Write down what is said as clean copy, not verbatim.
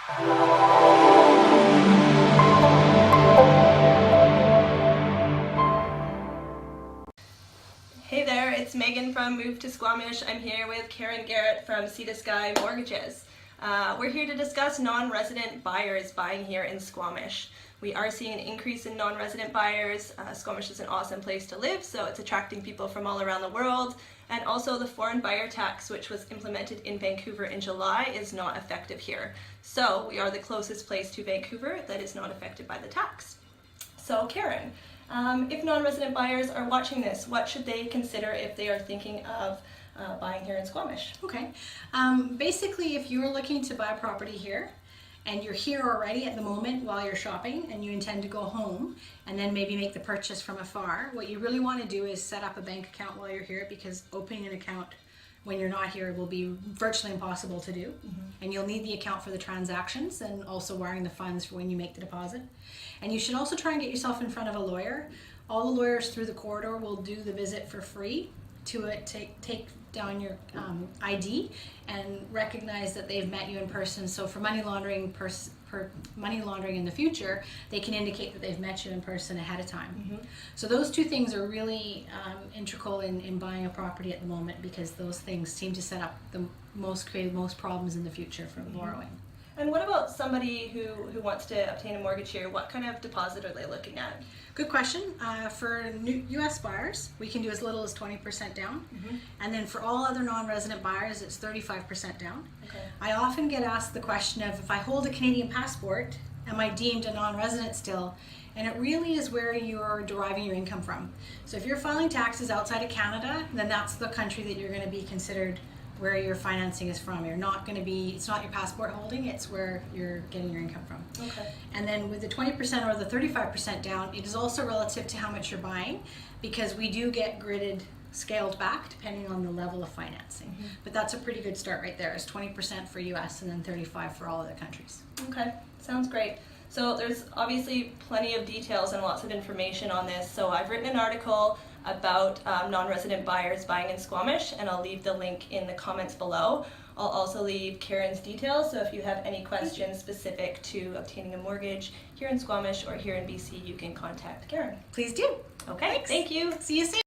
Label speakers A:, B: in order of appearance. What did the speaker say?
A: Hey there, it's Megan from Move to Squamish. I'm here with Karen Garrett from Sea to Sky Mortgages. We're here to discuss non-resident buyers buying here in Squamish. We are seeing an increase in non-resident buyers. Squamish is an awesome place to live, so it's attracting people from all around the world. And also the foreign buyer tax, which was implemented in Vancouver in July, is not effective here. So we are the closest place to Vancouver that is not affected by the tax. So Karen, if non-resident buyers are watching this, what should they consider if they are thinking of buying here in Squamish?
B: Okay, basically if you're looking to buy a property here and you're here already at the moment while you're shopping and you intend to go home and then maybe make the purchase from afar, what you really want to do is set up a bank account while you're here, because opening an account when you're not here will be virtually impossible to do. And you'll need the account for the transactions and also wiring the funds for when you make the deposit. And you should also try and get yourself in front of a lawyer. All the lawyers through the corridor will do the visit for free to take down your ID and recognize that they've met you in person. So for money laundering in the future, they can indicate that they've met you in person ahead of time. So those two things are really integral in buying a property at the moment, because those things seem to set up create most problems in the future for borrowing.
A: And what about somebody who wants to obtain a mortgage here? What kind of deposit are they looking at?
B: Good question. For new U.S. buyers, we can do as little as 20% down. And then for all other non-resident buyers, it's 35% down.
A: Okay.
B: I often get asked the question of, if I hold a Canadian passport, am I deemed a non-resident still? And it really is where you're deriving your income from. So if you're filing taxes outside of Canada, then that's the country that you're going to be considered where your financing is from. You're not going to be, it's not your passport holding, it's where you're getting your income from.
A: Okay.
B: And then with the 20% or the 35% down, it is also relative to how much you're buying, because we do get gridded, scaled back depending on the level of financing. But that's a pretty good start right there, is 20% for US and then 35% for all other countries.
A: Okay, sounds great. So there's obviously plenty of details and lots of information on this. So I've written an article about non-resident buyers buying in Squamish, and I'll leave the link in the comments below. I'll also leave Karen's details, so if you have any questions specific to obtaining a mortgage here in Squamish or here in BC, you can contact Karen.
B: Please do.
A: Okay, thanks. Thank you.
B: See you soon.